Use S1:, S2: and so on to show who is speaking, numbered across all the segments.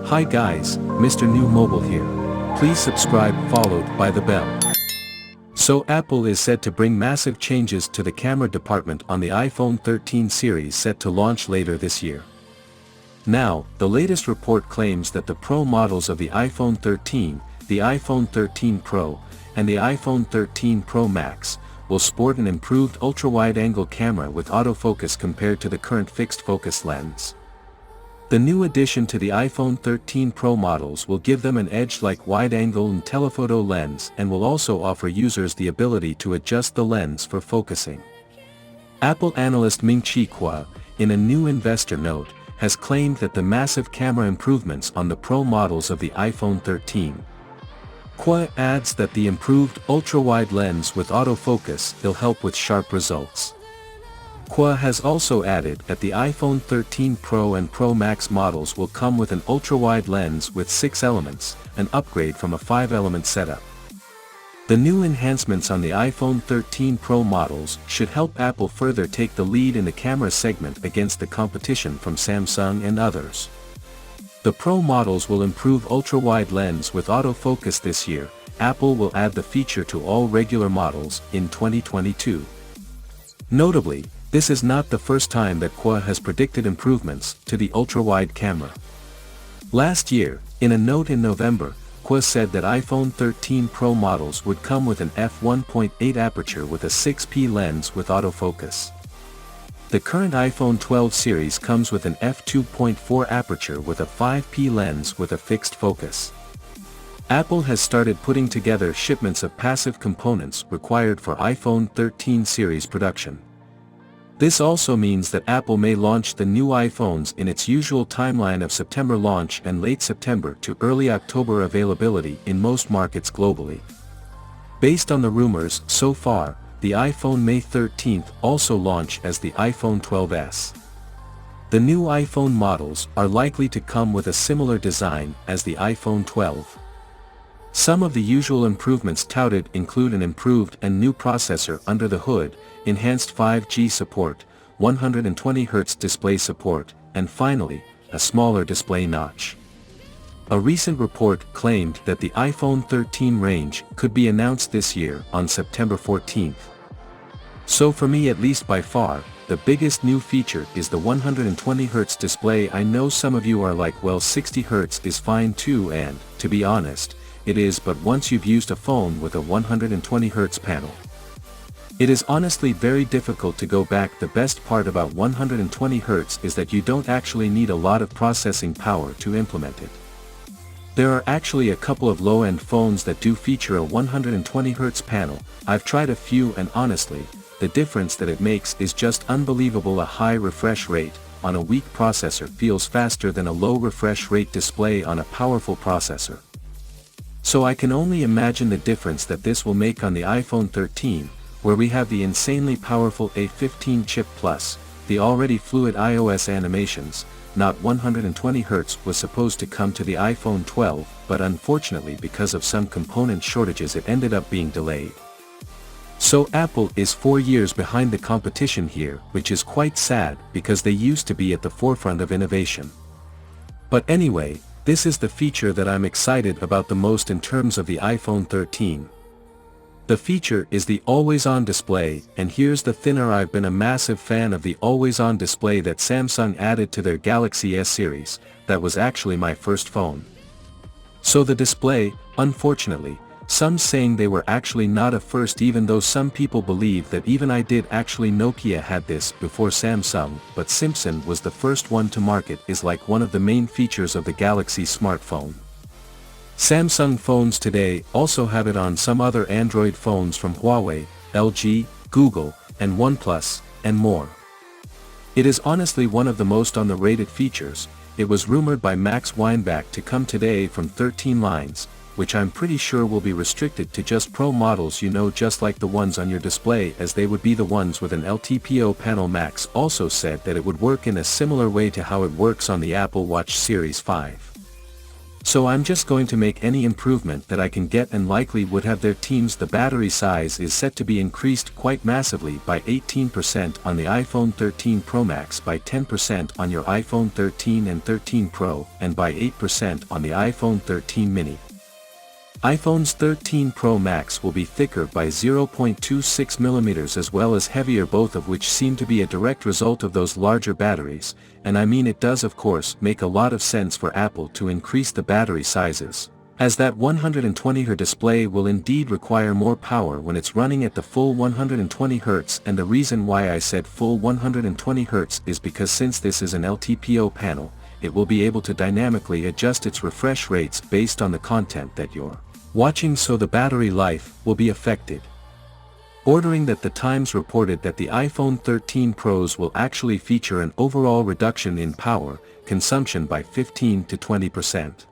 S1: Hi guys, Mrnewmobile here. Please subscribe followed by the bell. So Apple is said to bring massive changes to the camera department on the iPhone 13 series set to launch later this year. Now, the latest report claims that the Pro models of the iPhone 13, the iPhone 13 Pro, and the iPhone 13 Pro Max, will sport an improved ultra-wide-angle camera with autofocus compared to the current fixed-focus lens. The new addition to the iPhone 13 Pro models will give them an edge-like wide-angle and telephoto lens and will also offer users the ability to adjust the lens for focusing. Apple analyst Ming-Chi Kuo, in a new investor note, has claimed that the massive camera improvements on the Pro models of the iPhone 13. Kuo adds that the improved ultra-wide lens with autofocus will help with sharp results. Kuo has also added that the iPhone 13 Pro and Pro Max models will come with an ultra-wide lens with 6 elements, an upgrade from a 5-element setup. The new enhancements on the iPhone 13 Pro models should help Apple further take the lead in the camera segment against the competition from Samsung and others. The Pro models will improve ultra-wide lens with autofocus this year. Apple will add the feature to all regular models in 2022. Notably, this is not the first time that Kuo has predicted improvements to the ultra-wide camera. Last year, in a note in November, Kuo said that iPhone 13 Pro models would come with an f1.8 aperture with a 6p lens with autofocus. The current iPhone 12 series comes with an f2.4 aperture with a 5p lens with a fixed focus. Apple has started putting together shipments of passive components required for iPhone 13 series production. This also means that Apple may launch the new iPhones in its usual timeline of September launch and late September to early October availability in most markets globally. Based on the rumors so far, the iPhone May 13th also launch as the iPhone 12s. The new iPhone models are likely to come with a similar design as the iPhone 12. Some of the usual improvements touted include an improved and new processor under the hood, enhanced 5G support, 120Hz display support, and finally, a smaller display notch. A recent report claimed that the iPhone 13 range could be announced this year on September 14th. So for me, at least by far, the biggest new feature is the 120Hz display. I know some of you are like, well, 60Hz is fine too, and, to be honest, it is, but once you've used a phone with a 120Hz panel, it is honestly very difficult to go back. The best part about 120Hz is that you don't actually need a lot of processing power to implement it. There are actually a couple of low-end phones that do feature a 120Hz panel. I've tried a few, and honestly, the difference that it makes is just unbelievable. A high refresh rate on a weak processor feels faster than a low refresh rate display on a powerful processor. So I can only imagine the difference that this will make on the iPhone 13, where we have the insanely powerful A15 chip plus the already fluid iOS animations. Not 120Hz was supposed to come to the iPhone 12, but unfortunately because of some component shortages it ended up being delayed. So Apple is 4 years behind the competition here, which is quite sad because they used to be at the forefront of innovation. But anyway, this is the feature that I'm excited about the most in terms of the iPhone 13. The feature is the always-on display, and here's the thinner. I've been a massive fan of the always-on display that Samsung added to their Galaxy S series. That was actually my first phone. So the display, unfortunately, some saying they were actually not a first, even though some people believe that even I did. Actually, Nokia had this before Samsung, but Simpson was the first one to market, is like one of the main features of the Galaxy smartphone. Samsung phones today also have it on some other Android phones from Huawei, LG, Google, and OnePlus, and more. It is honestly one of the most underrated features. It was rumored by Max Weinbach to come today from 13 lines, which I'm pretty sure will be restricted to just Pro models, just like the ones on your display, as they would be the ones with an LTPO panel. Max also said that it would work in a similar way to how it works on the Apple Watch Series 5. So I'm just going to make any improvement that I can get and likely would have their teams. The battery size is set to be increased quite massively by 18% on the iPhone 13 Pro Max, by 10% on your iPhone 13 and 13 Pro, and by 8% on the iPhone 13 mini. iPhone's 13 Pro Max will be thicker by 0.26mm as well as heavier, both of which seem to be a direct result of those larger batteries, and I mean it does of course make a lot of sense for Apple to increase the battery sizes, as that 120Hz display will indeed require more power when it's running at the full 120Hz, and the reason why I said full 120Hz is because since this is an LTPO panel, it will be able to dynamically adjust its refresh rates based on the content that you're watching, so the battery life will be affected. Ordering that the Times reported that the iPhone 13 Pros will actually feature an overall reduction in power consumption by 15 to 20%.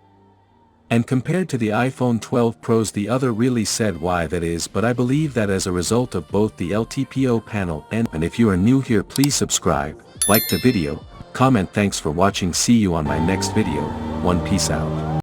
S1: And compared to the iPhone 12 Pros, the other really said why that is, but I believe that as a result of both the LTPO panel and if you are new here, please subscribe, like the video, comment. Thanks for watching. See you on my next video. One, peace out.